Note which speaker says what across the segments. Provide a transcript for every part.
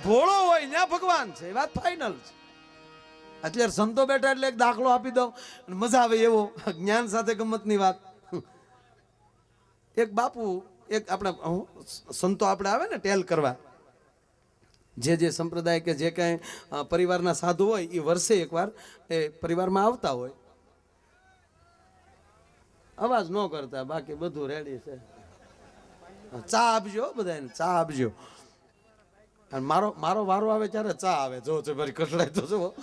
Speaker 1: ભોળો હોય ત્યાં ભગવાન છે, એ વાત ફાઇનલ છે. અત્યારે સંતો બેઠા એટલે એક દાખલો આપી દો, મજા આવે એવો જ્ઞાન સાથે ગમતની વાત. એક બાપુ, એક આપણે સંતો આપણે આવે ને ટેલ કરવા, જે સંપ્રદાય કે જે કાંઈ પરિવારના સાધુ હોય એ વર્ષે એકવાર એ પરિવારમાં આવતા હોય. અવાજ ન કરતા, બાકી બધું રેડી છે. ચા આપજો બધાને, ચા આપજો. અને મારો વારો આવે ત્યારે ચા આવે, જો મારી કટડાય તો જો.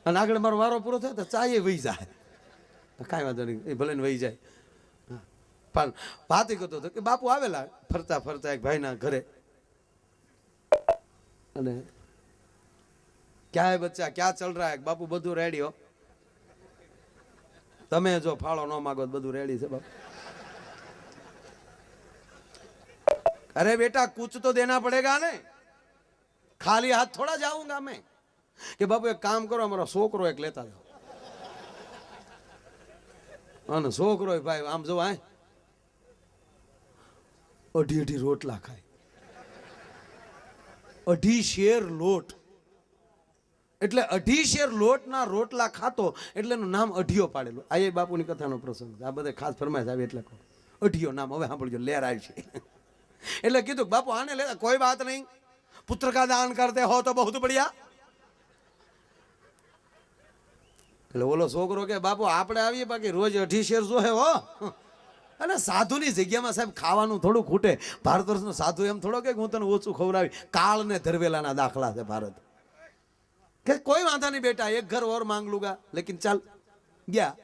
Speaker 1: અને આગળ મારો વારો પૂરો થાય તો ચા એ વહી જાય, કાંઈ વાંધો નહીં, એ ભલે ને વહી જાય. પણ વાત એ કરતો હતો કે બાપુ આવેલા ફરતા ફરતા એક ભાઈના ઘરે, અને ક્યાં હે બચ્ચા, ક્યાં ચલ રહા હે? બાપુ બધું રેડી હો, તમે જો ફાળો ન માગો બધું રેડી છે બાપુ. अरे बेटा कुछ तो देना पड़ेगा ने, खाली हाथ थोड़ा जाऊंगा मैं. कि बापू एक काम करो, हमारा छोकरो एक लेता जाओ. અને છોકરો ભાઈ આમ જો આય અઢી અઢી રોટલા ખાય, અઢી શેર લોટ, એટલે અઢી શેર લોટના રોટલા ખાતો એટલે એનું નામ અઢિયો પાડેલું. આ એ બાપુની કથાનો પ્રસંગ, આ બધા ખાસ ફરમાઈશ આવે એટલે કહો અઢિયો નામ. હવે સાંભળજો, લેર આવી છે. એટલે કીધું બાપુ આને લેતા કોઈ બાત નહીં, પુત્ર કા દાન કરતે હો તો બહુ બઢિયા. એટલે ઓલો છોકરો કે બાપુ આપણે આવીએ, બાકી રોજ અઢી શેર જો હે હો. અને સાધુની જગ્યામાં સાહેબ ખાવાનું થોડું ખૂટે. ભારત વર્ષનો સાધુ એમ થોડો કે હું તને ઓછું ખવડાવી. કાળ ને ધરવેલાના દાખલા છે ભારત. કે કોઈ વાંધા નહીં બેટા, એક ઘર ઓર માંગ લુગા, લેકિન ચાલ ગયા.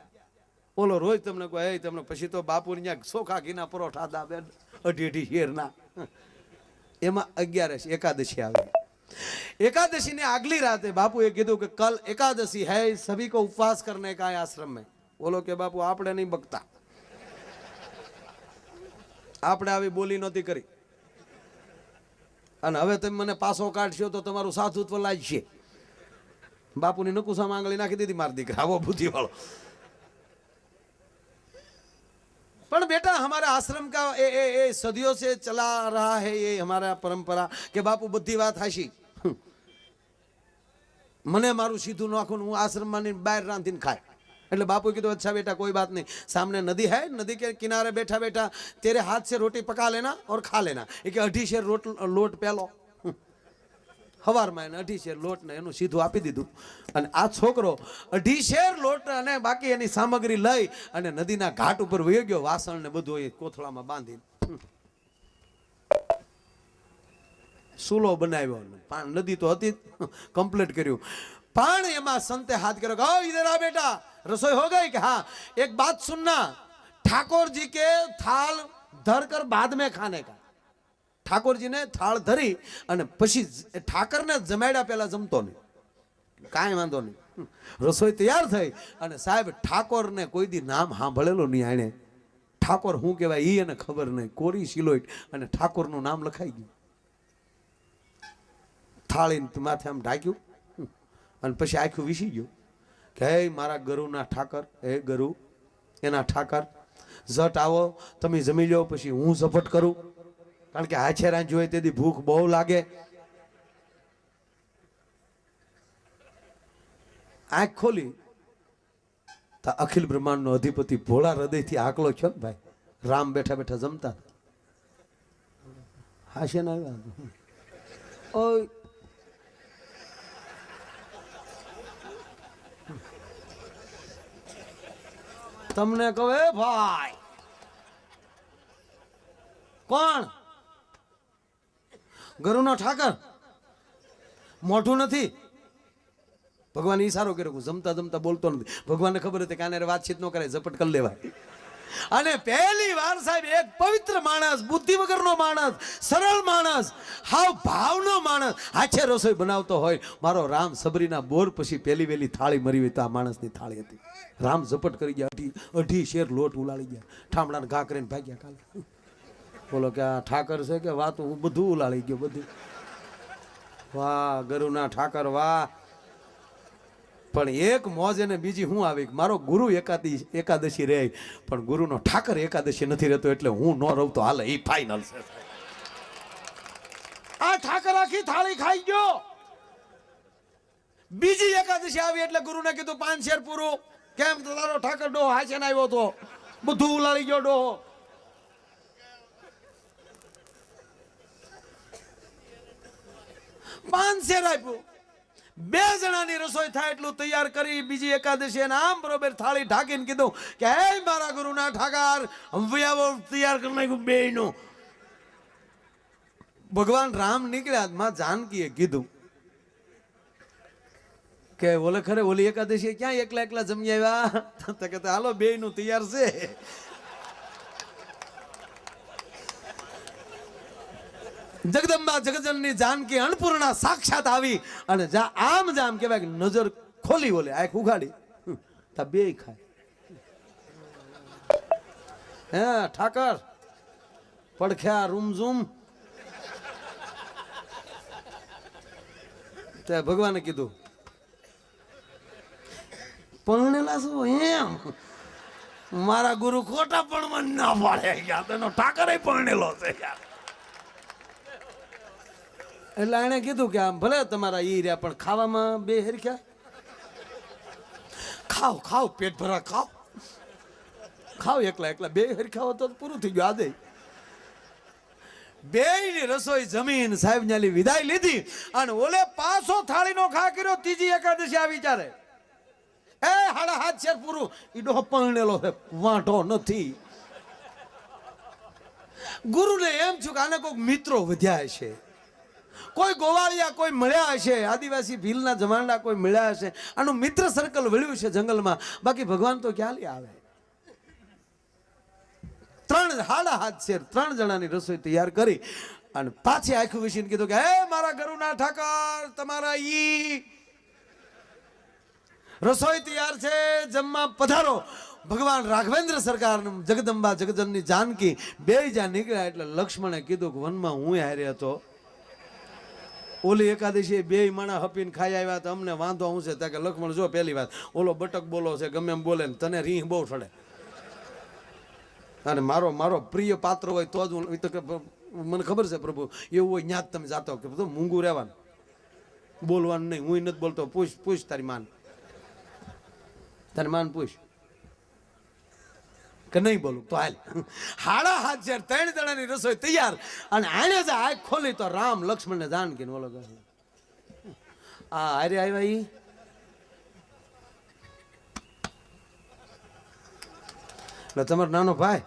Speaker 1: ઓલો રોજ તમને કહે તમને, પછી તો બાપુ ત્યાં ચોખા ઘીના પરોઠા દાબે અઢી અઢી શેરના. એમાં 11 એકાદશી આવી. एकादशी ने अगली रात बापू ये कीधु कि कल एकादशी है, सभी को उपवास करने का है आश्रम में. बोलो के बापू आपने नहीं बकता, आपने આવી બોલી નહોતી કરી, અને હવે તમે મને પાછો કાઢશો તો તમારું સાધુત્વ લાગશે. બાપુની નકુસા માંગલી નાખી દીધી માર દીકરા, આવો બુદ્ધિ વાળો. पर बेटा हमारे आश्रम का ए सदियों से चला रहा है ये हमारा परंपरा कि बापू बुद्धि बात हाशी मने मारू सीधू नाखू, हूँ आश्रम में बाहर रांधी खाए. એટલે બાપુ કીધું अच्छा बेटा कोई बात नहीं, सामने नदी है, नदी के किनारे बैठा बैठा तेरे हाथ से रोटी पका लेना और खा लेना. એ કે અઢી શેર લોટ પેલો હવારમાં એને અઢી શેર લોટ ને એનું સીધું આપી દીધું. અને આ છોકરો અઢી શેર લોટ અને બાકી એની સામગ્રી લઈ અને નદીના ઘાટ ઉપર વહી ગયો, વાસણ ને બધું એ કોથળામાં બાંધી સુલો બનાવ્યો. નદી તો હતી, કમ્પ્લીટ કર્યું. પણ એમાં સંતે હાથ કર્યો કે ઇધર આ બેટા, રસોઈ હો ગઈ? કે हाँ. एक बात सुनना, ठाकुर जी के थाल धर कर बाद में खाने का. ઠાકોરજી ને થાળ ધરી અને પછી ઠાકર ને જમાડ્યા પેલા જમતો નહીં. કાંઈ વાંધો નહીં, રસોઈ તૈયાર થઈ. અને સાહેબ ઠાકોર ને કોઈ દી નામ સાંભળેલું નહીં. આણે ઠાકોર શું કહેવાય ઈ એને ખબર નહીં. કોરી સિલોઈટ અને ઠાકોર નું નામ લખાઈ ગયું. થાળી માથે આમ ઢાંક્યું અને પછી આખું વિસી ગયું કે હે મારા ગરુના ઠાકર, હે ગરુ એના ઠાકર, ઝટ આવો તમે જમી લો, પછી હું ઝપટ કરું. કારણ કે હાછેરા જોઈએ તેથી ભૂખ બહુ લાગે. આંખ ખોલી તો અખિલ બ્રહ્માંડ નો અધિપતિ ભોળા હૃદયથી આકલો છો ભાઈ, રામ બેઠા બેઠા જમતા. હાશે ના ઓય તમને કહે ભાઈ કોણ? ગરુનો ઠાકર. મોઢું નથી. ભગવાન ઈશારો કર્યો, જમતા જમતા બોલતો નથી. ભગવાનને ખબર હતી કે આને વાતચીત ન કરે, ઝપટ કરી લેવાય. અને પહેલી વાર સાહેબ એક પવિત્ર માણસ, બુદ્ધિ વગરનો માણસ, સરળ માણસ, હાવ ભાવનો માણસ હાથે રસોઈ બનાવતો હોય. મારો રામ સબરીના બોર પછી પહેલી વેલી થાળી મરી હોય તો આ માણસની થાળી હતી. રામ ઝપટ કરી ગયા, અઢી શેર લોટ ઉલાળી ગયા, ઠામડાને ઘા કરીને ભાગ્યા. કાલે બોલો કે આ ઠાકર છે કે વાત, હું બધું ઉલાળી ગયો બધું. વાહ ગરુના ઠાકર વાહ. પણ એક મોજ એને બીજી હું આવી, મારો ગુરુ એકાદશી રહે પણ ગુરુનો ઠાકર એકાદશી નથી રહેતો, એટલે હું ન રહું તો હાલે. એ ફાઇનલ છે. આ ઠાકર આખી થાળી ખાઈ ગયો. બીજી એકાદશી આવી એટલે ગુરુને કીધું 5 શેર પૂરું. કેમ તો તારો ઠાકર ડોહો હાચેને આવ્યો તો બધું ઉલાળી ગયો ડોહો. પાંચ શેર આપ્યું. 2 જણાની રસોઈ થાય એટલું તૈયાર કરી બીજી એકાદશી અને આમ બરોબર થાળી ઢાંકીને કીધું કે હે મારા ગુરુના ઠાકર હંવિયાવો તૈયાર કરી નાખ્યું બેયનું. ભગવાન રામ નીકળ્યા માં જાનકીએ કીધું કે ઓલે ખરે ઓલી એકાદશી ક્યાં એકલા એકલા જમી આવ્યા? તો કે હાલો બેયનું તૈયાર છે. જગદંબા જગજનની જાનકી અન્નપૂર્ણા સાક્ષાત આવી અને આમ જામ કહેવાય કે નજર ખોલી ઓલે આંખ ઉઘાડી તા બે ખાય. હે ઠાકર પડખ્યા રૂમઝૂમ. તે ભગવાને કીધું પરણેલા શું એમ? મારા ગુરુ ખોટા પણ ના પાડે યાર, તેનો ઠાકર પરણેલો છે યાર. એટલે એને કીધું કે આમ ભલે તમારા ઈ રહ્યા પણ ખાવામાં બે હરખ્યા. ખાવ ખાવ પેટ ભરા ખાવ ખાવ એકલા એકલા બે હરખ્યા તો પૂરું થઈ ગયું. આદે બેયની રસોઈ જમીન સાહેબ ન્યાલી વિદાય લીધી અને ઓલે પાછો થાળીનો ખા કર્યો. ત્રીજી એકાદશી આ વિચારે એ 7.5 શેર પૂરું. ઈ ડોહો પરણેલો છે વાંઢો નથી. ગુરુને એમ છું કે આને કોઈક મિત્રો વધ્યા હશે, કોઈ ગોવાળિયા કોઈ મળ્યા હશે, આદિવાસી ભીલના જમાના કોઈ મળ્યા હશે, આનું મિત્ર સર્કલ વળ્યું છે જંગલમાં. બાકી ભગવાન તો ક્યાં આવે? 3.5 શેર 3 જણાની રસોઈ તૈયાર કરી અને પાછી આખું વિશીને કીધું કે હે મારા ગુરુના ઠાકર તમારા ઈ રસોઈ તૈયાર છે, જમવા પધારો. ભગવાન રાઘવેન્દ્ર સરકાર જગદંબા જગજનની જાનકી બે જ્યાં નીકળ્યા એટલે લક્ષ્મણે કીધું કે વનમાં હું હારે હતો. ઓલી એકાદશી બે માણા હપીને ખાઈ આવ્યા તો અમને વાંધો હું છે કે લક્ષ્મણ જો પહેલી વાત ઓલો બટક બોલો છે ગમે એમ બોલે ને તને રીહ બહુ ચડે અને મારો મારો પ્રિય પાત્ર હોય તો જ હું મને ખબર છે પ્રભુ એવું હોય ન્યા જ તમે જાતો કે બધું મૂંગું રહેવાનું બોલવાનું નહીં. હું નથી બોલતો. પૂછ તારી માન પૂછ કે નહીં બોલું તો હાલ. 7.5 શેર 3 જણાની રસોઈ તૈયાર અને આને જ આંખ ખોલી તો રામ લક્ષ્મણ ને જાનકી ને ઓલો આ હારે આવ્યા ઈ એટલે તમારો નાનો ભાઈ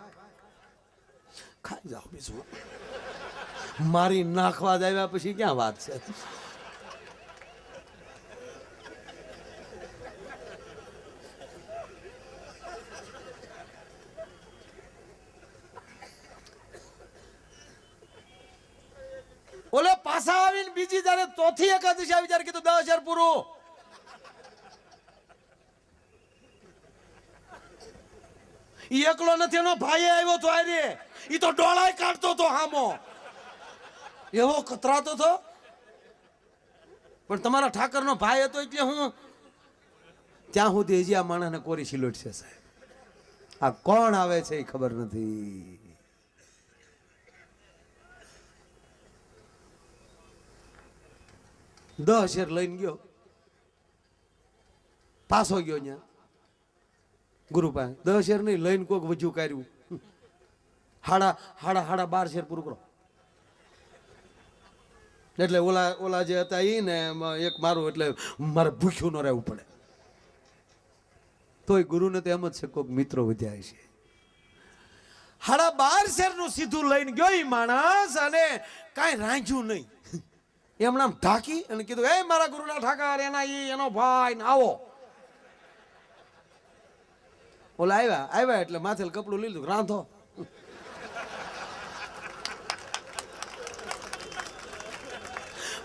Speaker 1: ખાઈ જાઓ બીજું મારી નાખવા જ આવ્યા પછી ક્યાં વાત છે? ઓલે પાછા આવીને બીજી જયારે ચોથી એકાદશી આવી ત્યારે કીધું 10 શેર પૂરું. ઈ એકલો નથી, એનો ભાઈ આવ્યો તો આરે. ઈ તો ડોળાય કાઢતો તો હામો એવો કતરાતો તો. પણ તમારા ઠાકરનો ભાઈ હતો એટલે હું ત્યાં સુધી હજી આ માણસને કોરી સિલોટ છે સાહેબ. આ કોણ આવે છે એ ખબર નથી. દસ શેર લઈને ગયો, પાછો ગયો ત્યાં ગુરુ પાસે. 10 શેર નહીં લઈને કોઈક વજુ કર્યું. 12 શેર પૂરું કરો. એટલે ઓલા જે હતા એ ને એક મારું એટલે મારે ભૂખ્યું ન રહેવું પડે. તોય ગુરુને તો એમ જ છે કોઈક મિત્રો વધ્યા છે. 12 શેરનું સીધું લઈને ગયો એ માણસ અને કાંઈ રાંધ્યું નહીં. એમણે ઢાંકી અને કીધું એ મારા ગુરુના ઠાકર એના એનો ભાઈ ને આવો. ઓલા આવ્યા એટલે માથે કપડું લીધું રાંધો.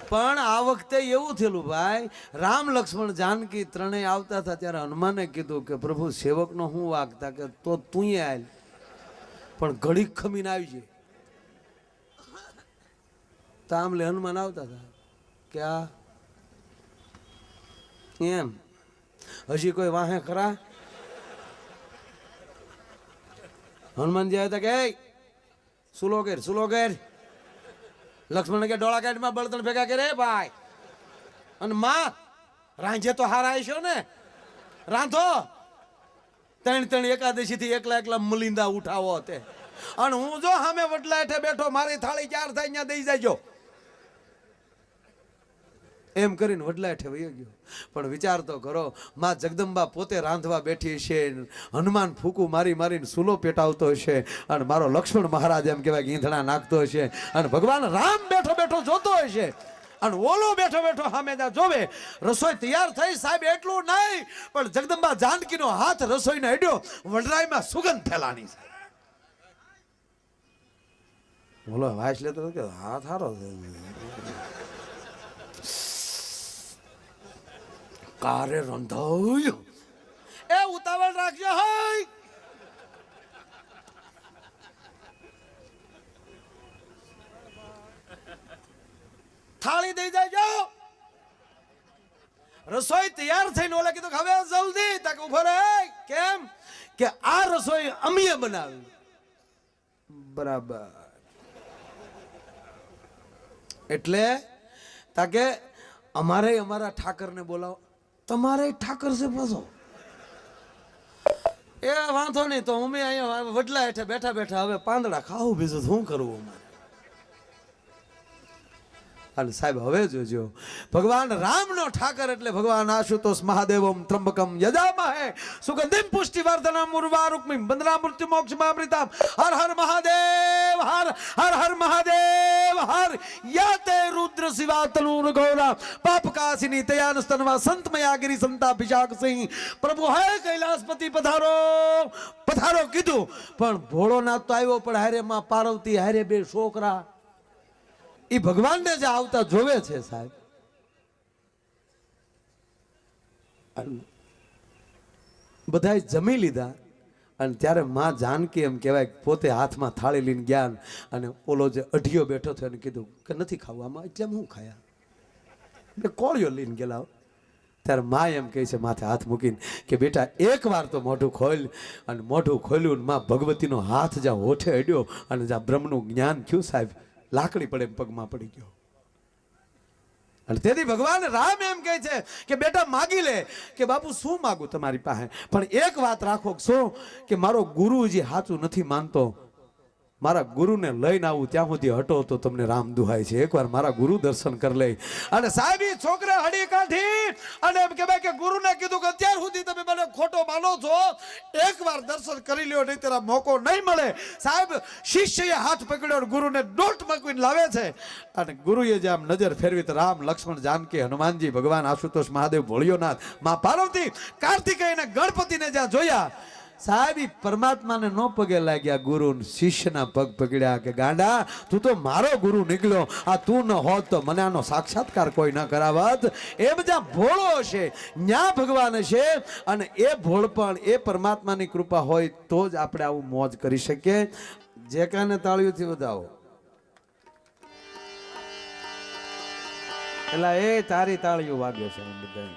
Speaker 1: પણ આ વખતે એવું થયેલું ભાઈ, રામ લક્ષ્મણ જાનકી ત્રણેય આવતા હતા ત્યારે હનુમાને કીધું કે પ્રભુ સેવકનો હું વાગતા કે તો તું આલ પણ ઘડીક ખમીને આવી જાય. તો આમલે હનુમાન આવતા હતા કે આ એમ હજી કોઈ વાહે ખરા? હનુમાનજી આવ્યા હતા કે સુલો ઘેર લક્ષ્મણ કે ડોળા કાઢમાં બળતણ ભેગા કરે ભાઈ. અને માં રાંધે તો હારા આવીશો ને, રાંધો. ત્રણ એકાદશી થી એકલા મલિંદા ઉઠાવો તે. અને હું જો સામે વડલા હેઠે બેઠો, મારી થાળી ક્યાર થાય ત્યાં દઈ જાયજો એમ કરીને વડલા હેઠે વયો ગયો. પણ વિચાર તો કરો, માં જગદંબા પોતે રાંધવા બેઠી છે, હનુમાન ફૂકું મારીને સૂલો પેટાવતો હશે, અને મારો લક્ષ્મણ મહારાજ એમ કહેવાય કે ઈંધણા નાખતો હશે, અને ભગવાન રામ બેઠો જોતો હશે, અને ઓલો બેઠો સામે ત્યાં જોવે. રસોઈ તૈયાર થઈ સાહેબ, એટલું નહીં પણ જગદંબા જાનકીનો હાથ રસોઈને અડ્યો, વડરાઈમાં સુગંધ ફેલાની. બોલો વાસ લેતો કે હાથ હારો કારે રંધાયું. એ ઉતાવળ રાખજો. હાય થાળી દઈ જાયજો. રસોઈ તૈયાર થઈને ઓલા કીધું હવે જલ્દી. તક ઉભો રહે. કેમ કે આ રસોઈ અમીએ બનાવી. બરાબર. એટલે તાકે અમારે અમારા ઠાકરને બોલાવો. તમારે ઠાકર છે પાછો. એ વાંધો નહીં, તો અમે અહીંયા વડલા હેઠે બેઠા હવે પાંદડા ખાવું, બીજું શું કરવું અમારે. અને સાહેબ હવે જોજો, ભગવાન રામનો ઠાકર એટલે ભગવાન આશુતોષ મહાદેવમ ત્રંબકમ યજામહે સુગંધિમ પુષ્ટિવર્ધનમ ઉર્વારુક્મિમ બંધના મૃત્યુ મોક્ષમામૃતમ. હર હર મહાદેવ, હર હર હર મહાદેવ, હર યાતે રુદ્ર શિવાતનુર ગૌરા પાપકાશિની તયાનસ્તનવા સંતમયાગિરી સંતાભિષાક સિંહ. પ્રભુ હે કૈલાસપતિ પધારો પધારો કીધું, પણ ભોળોનાથ તો આવ્યો, પણ હારે માં પાર્વતી હારે બે છોકરા. એ ભગવાનને જે આવતા જોવે છે સાહેબ. બધાય જમી લીધા, અને ત્યારે માં જાનકી એમ કહેવાય પોતે હાથમાં થાળી લઈને ગયા, અને ઓલો જે અઢિયો બેઠો થયો એને કીધું કે નથી ખાવું આમાં. એટલે હું ખાયા બે કોળિયો લઈને ગયેલા. ત્યારે માં એમ કહે છે માથે હાથ મૂકીને કે બેટા એક વાર તો મોઢું ખોલ. અને મોઢું ખોલ્યું, માં ભગવતીનો હાથ જ્યાં હોઠે અડ્યો, અને જ્યાં બ્રહ્મનું જ્ઞાન થયું સાહેબ, લાકડી પડે પગમાં પડી ગયો. અને તેથી ભગવાન રામ એમ કહે છે કે બેટા માગી લે. કે બાપુ શું માગું તમારી પાસે, પણ એક વાત રાખો. શું કે મારો ગુરુજી સાચું નથી માનતો, મારા ગુરુને લઈને આવું ત્યાં સુધી હટો તો તમને રામ દુહાય છે. એકવાર મારા ગુરુ દર્શન કરી લે. અને સાહેબ ઈ છોકરે હડી કાઢી અને એમ કહેવાય કે ગુરુને કીધું કે અત્યાર સુધી તમે મને ખોટો માનો છો, એકવાર દર્શન કરી લ્યો, નહીં તેરા મોકો નહીં મળે. સાહેબ શિષ્યએ હાથ પકડ્યો, ગુરુને ડોટ મૂકીને લાવે છે. અને ગુરુએ જે આમ નજર ફેરવી તો રામ લક્ષ્મણ જાનકી હનુમાનજી ભગવાન આશુતોષ મહાદેવ ભોળિયોનાથ માં પાર્વતી કાર્તિકેય અને ગણપતિને જ્યાં જોયા સાહેબ, પરમાત્માને નો પગે લાગ્યા, ગુરુ શિષ્યના પગ પકડ્યા. કે ગાંડા તું તો મારો ગુરુ નીકળ્યો, આ તું ન હોત તો મને આનો સાક્ષાત્કાર કોઈ ન કરાવત. એ બધા ભોળો હશે, ન્યા ભગવાન હશે, અને એ ભોળપણ એ પરમાત્માની કૃપા હોય તો જ આપણે આવું મોજ કરી શકીએ. જે કાને તાળીઓથી વધાવો. એટલે એ તારી તાળીઓ વાગ્યો છે બધા,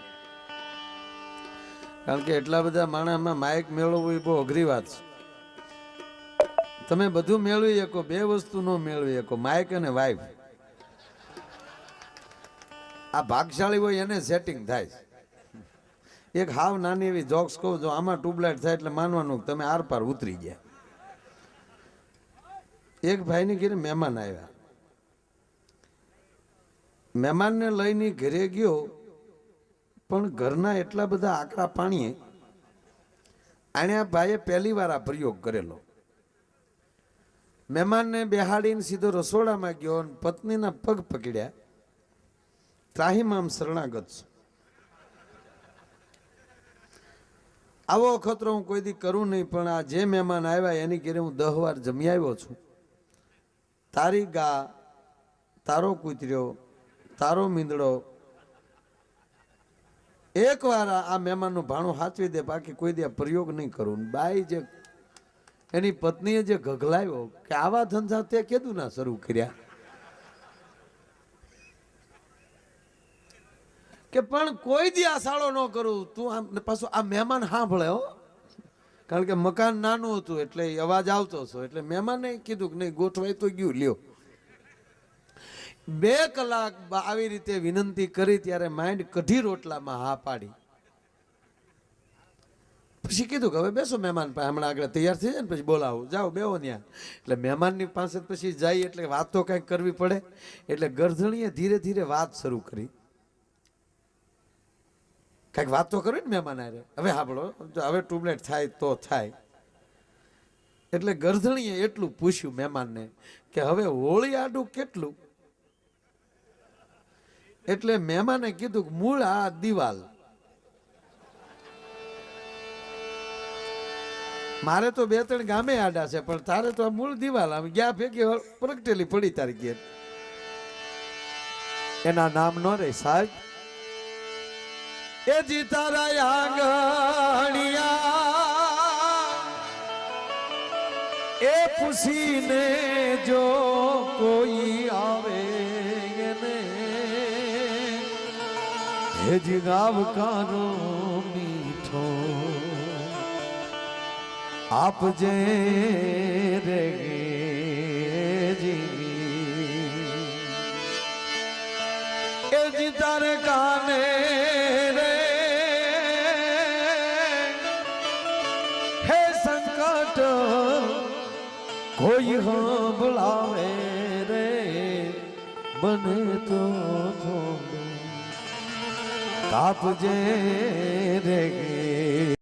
Speaker 1: કારણ કે એટલા બધા માણસમાં માઇક મેળવવું એ બહુ અઘરી વાત છે. તમે બધું મેળવી શકો, બે વસ્તુ નો મેળવી શકો, માઇક અને વાઇફ. આ ભાગશાળી હોય એને સેટિંગ થાય. એક હાવ નાની એવી જોક્સ કહું, જો આમાં ટ્યુબલાઇટ થાય એટલે માનવાનું તમે આર પાર ઉતરી ગયા. એક ભાઈની ઘરે મહેમાન આવ્યા, મહેમાનને લઈને ઘરે ગયો, પણ ઘરના એટલા બધા આકરા પાણીએ આણે આ ભાઈએ પહેલી વાર આ પ્રયોગ કરેલો. મહેમાનને બેહાડીને સીધો રસોડામાં ગયો, અને પત્નીના પગ પકડ્યા. ત્રાહીમામ શરણાગત છું, આવો અખતરો હું કોઈ દી કરું નહીં, પણ આ જે મહેમાન આવ્યા એની ઘરે હું 10 વાર જમી આવ્યો છું. તારી ગા, તારો કૂતર્યો, તારો મીંદડો, એક વાર આ મહેમાનનું ભાણું હાચવી દે, બાકી કોઈ દે પ્રયોગ નહીં કરું. બાઈ જે એની પત્નીએ જે ગગલાવ્યો કે આવા ધંધા તે કીધું ના શરૂ કર્યા, કે પણ કોઈ દી આ સાળો ન કરું. તું આમ પાછું આ મહેમાન સાંભળે હો, કારણ કે મકાન નાનું હતું એટલે અવાજ આવતો હતો, એટલે મહેમાને કીધું કે નહીં ગોઠવાય તો ગયું લ્યો. 2 કલાક આવી રીતે વિનંતી કરી ત્યારે માઇન્ડ કઢી રોટલામાં હા પાડી. પછી કીધું કે હવે બેસો મહેમાન પાસે, હમણાં આગળ તૈયાર થઈ જાય ને પછી બોલાવું, જાઓ બેહો ત્યાં. એટલે મહેમાનની પાસે પછી જાય એટલે વાતો કંઈક કરવી પડે. એટલે ગરધણીએ ધીરે ધીરે વાત શરૂ કરી. કંઈક વાતો કરવી ને મહેમાન આરે, હવે સાંભળો, હવે ટ્યુબલાઇટ થાય તો થાય. એટલે ગરધણીએ એટલું પૂછ્યું મહેમાનને કે હવે હોળી આડું કેટલું? એટલે મહેમાને કીધું કે મૂળ આ દિવાલ. મારે તો 2-3 ગામે આડા છે, પણ તારે તો આ મૂળ દિવાલ. આમ ગયા ભેગી પ્રગટેલી પડી તારી ઘેર. એના નામ નો રે સાહેબ. એ જી તારા આંગણિયા એ પૂછીને જો કોઈ આવે ને હેજી ગાવકારો મીઠો આપજે રે જીવી એ જી તારે કાને રે હે સંકટ કોઈ સાંભળાવે રે બને તો થોડું તાપજે રે